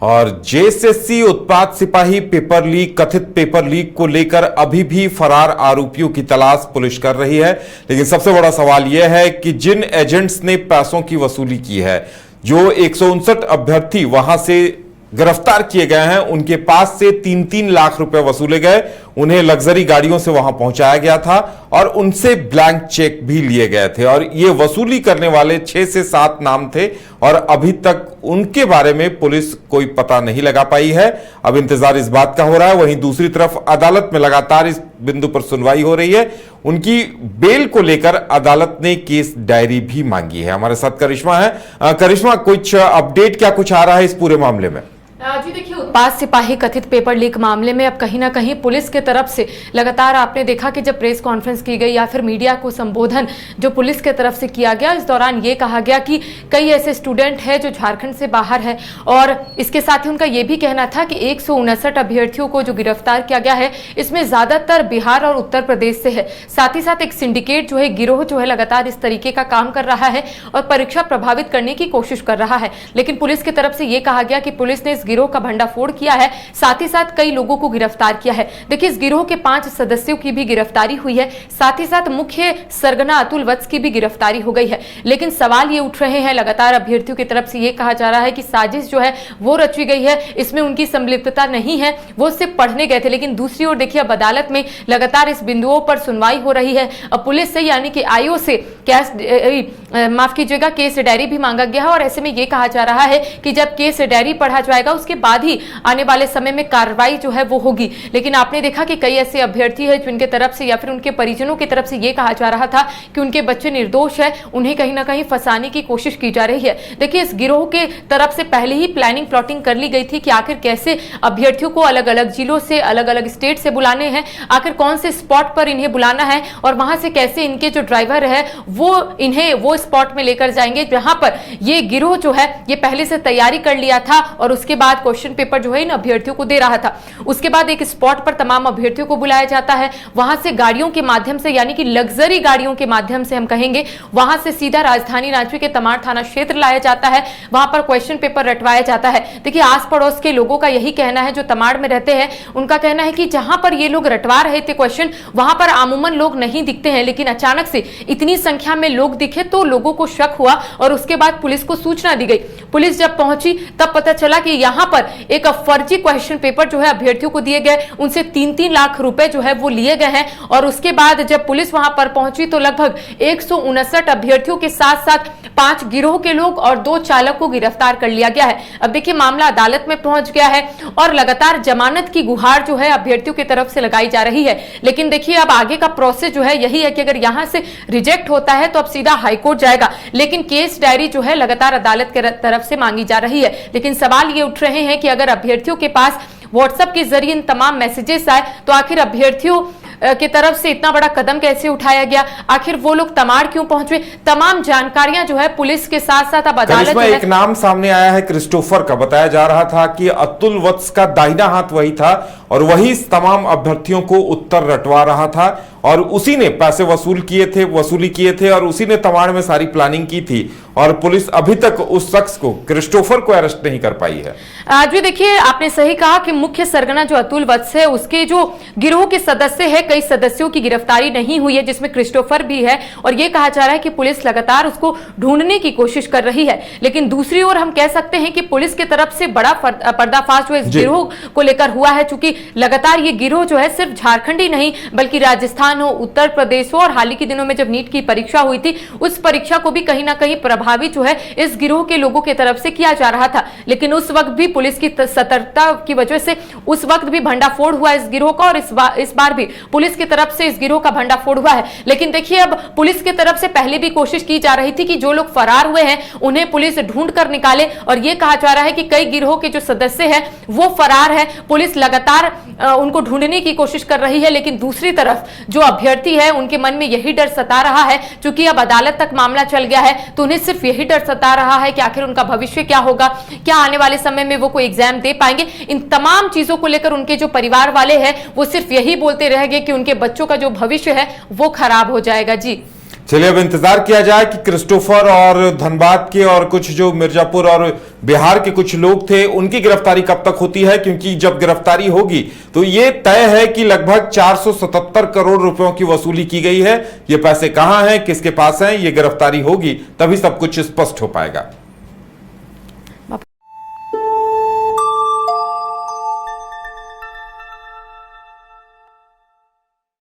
और जेएसएससी उत्पाद सिपाही पेपर लीक, कथित पेपर लीक को लेकर अभी भी फरार आरोपियों की तलाश पुलिस कर रही है। लेकिन सबसे बड़ा सवाल यह है कि जिन एजेंट्स ने पैसों की वसूली की है, जो 159 अभ्यर्थी वहां से गिरफ्तार किए गए हैं, उनके पास से 3-3 लाख रुपए वसूले गए, उन्हें लग्जरी गाड़ियों से वहां पहुंचाया गया था और उनसे ब्लैंक चेक भी लिए गए थे। और ये वसूली करने वाले 6 से 7 नाम थे और अभी तक उनके बारे में पुलिस कोई पता नहीं लगा पाई है। अब इंतजार इस बात का हो रहा है। वहीं दूसरी तरफ अदालत में लगातार इस बिंदु पर सुनवाई हो रही है। उनकी बेल को लेकर अदालत ने केस डायरी भी मांगी है। हमारे साथ करिश्मा है। करिश्मा, कुछ अपडेट क्या कुछ आ रहा है इस पूरे मामले में? जी देखिए, उत्पाद सिपाही कथित पेपर लीक मामले में अब कहीं ना कहीं पुलिस के तरफ से लगातार आपने देखा कि जब प्रेस कॉन्फ्रेंस की गई या फिर मीडिया को संबोधन जो पुलिस के तरफ से किया गया, इस दौरान ये कहा गया कि कई ऐसे स्टूडेंट हैं जो झारखंड से बाहर है और इसके साथ ही उनका ये भी कहना था कि 159 अभ्यर्थियों को जो गिरफ्तार किया गया है, इसमें ज्यादातर बिहार और उत्तर प्रदेश से है। साथ ही साथ एक सिंडिकेट जो है, गिरोह जो है, लगातार इस तरीके का काम कर रहा है और परीक्षा प्रभावित करने की कोशिश कर रहा है। लेकिन पुलिस की तरफ से यह कहा गया कि पुलिस ने इस गिरोह का भंडाफोड़ किया है, साथ ही साथ कई लोगों को गिरफ्तार किया है। देखिए, इस गिरोह के 5 सदस्यों की भी गिरफ्तारी हुई है, साथ ही साथ मुख्य सरगना अतुल वत्स की भी गिरफ्तारी हो गई है। लेकिन सवाल ये उठ रहे हैं लगातार अभ्यर्थियों की तरफ से, ये कहा जा रहा है कि साजिश जो है वो रची गई है, इसमें उनकी संलिप्तता नहीं है, वो सिर्फ पढ़ने गए थे। लेकिन दूसरी ओर देखिए, अब अदालत में लगातार इस बिंदुओं पर सुनवाई हो रही है। अब पुलिस से यानी कि आईओ से केस डायरी भी मांगा गया है और ऐसे में यह कहा जा रहा है कि जब केस डायरी पढ़ा जाएगा उसके बाद ही आने वाले समय में कार्रवाई जो है वो होगी। लेकिन आपने देखा कि कई ऐसे अभ्यर्थी हैं जिनके तरफ से या फिर उनके परिजनों की तरफ से यह कहा जा रहा था कि उनके बच्चे निर्दोष है, उन्हें कहीं ना कहीं फंसाने की कोशिश की जा रही है। देखिए, इस गिरोह के तरफ से पहले ही प्लानिंग प्लॉटिंग कर ली गई थी कि आखिर कैसे अभ्यर्थियों को अलग अलग जिलों से, अलग अलग स्टेट से बुलाने हैं, आखिर कौन से स्पॉट पर इन्हें बुलाना है और वहां से कैसे इनके जो ड्राइवर है वो इन्हें वो स्पॉट में लेकर जाएंगे जहां पर ये गिरोह जो है ये पहले से तैयारी कर लिया था और उसके बाद क्वेश्चन पेपर जो है इन अभ्यर्थियों को दे रहा था। उसके बाद एक स्पॉट पर तमाम अभ्यर्थियों को बुलाया जाता है, वहां से गाड़ियों के माध्यम से यानी कि लग्जरी गाड़ियों के माध्यम से हम कहेंगे, वहां से सीधा राजधानी रांची के तमाड़ थाना क्षेत्र लाया जाता है, वहां पर क्वेश्चन पेपर रटवाया जाता है। देखिए, आस पड़ोस के लोगों का यही कहना है जो तमाड़ में रहते हैं, उनका कहना है कि जहां पर ये लोग रटवा रहे थे क्वेश्चन, वहां पर आमूमन लोग नहीं दिखते हैं, लेकिन अचानक से इतनी संख्या में लोग दिखे तो लोगों को शक हुआ और उसके बाद पुलिस को सूचना दी गई। पुलिस जब पहुंची तब पता चला कि यहां पर एक फर्जी क्वेश्चन पेपर जो है अभ्यर्थियों को दिए गए, उनसे 3-3 लाख रुपए जो है वो लिए गए हैं। और उसके बाद जब पुलिस वहां पर पहुंची तो लगभग 159 अभ्यर्थियों के साथ साथ 5 गिरोह के लोग और 2 चालक को गिरफ्तार कर लिया गया है। अब देखिए, मामला अदालत में पहुंच गया है और लगातार जमानत की गुहार जो है अभ्यर्थियों की तरफ से लगाई जा रही है। लेकिन देखिए, अब आगे का प्रोसेस जो है यही है कि अगर यहां से रिजेक्ट होता है तो अब सीधा हाईकोर्ट जाएगा। लेकिन केस डायरी जो है लगातार अदालत की तरफ से मांगी जा रही है। लेकिन सवाल ये उठ रहे हैं कि अगर अभ्यर्थियों के पास व्हाट्सएप के जरिए इन तमाम मैसेजेस आए तो आखिर अभ्यर्थियों की तरफ से इतना बड़ा कदम कैसे उठाया गया, आखिर वो लोग तमाड़ क्यों पहुंचे, तमाम जानकारियां जो है पुलिस के साथ साथ अब अदालत में एक नाम सामने आया है क्रिस्टोफर का। बताया जा रहा था कि अतुल वत्स का दाहिना हाथ वही था और वही तमाम अभ्यर्थियों को उत्तर रटवा रहा था और उसी ने पैसे वसूली किए थे और उसी ने तमाड़ में सारी प्लानिंग की थी और पुलिस अभी तक उस शख्स को, क्रिस्टोफर को, अरेस्ट नहीं कर पाई है। आज भी देखिए, आपने सही कहा कि मुख्य सरगना जो अतुल वत्स है उसके जो गिरोह के सदस्य है, कई सदस्यों की गिरफ्तारी नहीं हुई है जिसमें क्रिस्टोफर भी है और यह कहा जा रहा है कि पुलिस लगातार उसको ढूंढने की कोशिश कर रही है। लेकिन दूसरी ओर हम कह सकते हैं कि पुलिस की तरफ से बड़ा पर्दाफाश जो इस गिरोह को लेकर हुआ है, चूंकि लगातार ये गिरोह जो है सिर्फ झारखंड ही नहीं बल्कि राजस्थान हो, उत्तर प्रदेश हो और हाल ही के दिनों में जब नीट की परीक्षा हुई थी उस परीक्षा को भी कहीं ना कहीं प्रभावित जो है इस गिरोह के लोगों की तरफ से किया जा रहा था। लेकिन उस वक्त भी पुलिस की सतर्कता की वजह से उस वक्त भी भंडाफोड़ हुआ इस गिरोह का और इस बार भी पुलिस की तरफ से इस गिरोह का भंडाफोड़ हुआ है। लेकिन देखिए, अब पुलिस की तरफ से पहले भी कोशिश की जा रही थी कि जो लोग फरार हुए हैं उन्हें पुलिस ढूंढ कर निकाले और यह कहा जा रहा है कि कई गिरोह के जो सदस्य हैं वो फरार है, पुलिस लगातार उनको ढूंढने की कोशिश कर रही है। लेकिन दूसरी तरफ जो अभ्यर्थी है उनके मन में यही डर सता रहा है, क्योंकि अब अदालत तक मामला चल गया है तो उन्हें सिर्फ यही डर सता रहा है कि आखिर उनका भविष्य क्या होगा, क्या आने वाले समय में वो कोई एग्जाम दे पाएंगे। इन तमाम चीजों को लेकर उनके जो परिवार वाले हैं वो सिर्फ यही बोलते रह गए कि उनके बच्चों का जो भविष्य है वो खराब हो जाएगा। जी चलिए अब इंतजार किया जाए कि क्रिस्टोफर और धनबाद के और कुछ जो मिर्जापुर और बिहार के कुछ लोग थे उनकी गिरफ्तारी कब तक होती है, क्योंकि जब गिरफ्तारी होगी तो ये तय है कि लगभग 477 करोड़ रुपयों की वसूली की गई है। ये पैसे कहां हैं, किसके पास हैं, ये गिरफ्तारी होगी तभी सब कुछ स्पष्ट हो पाएगा।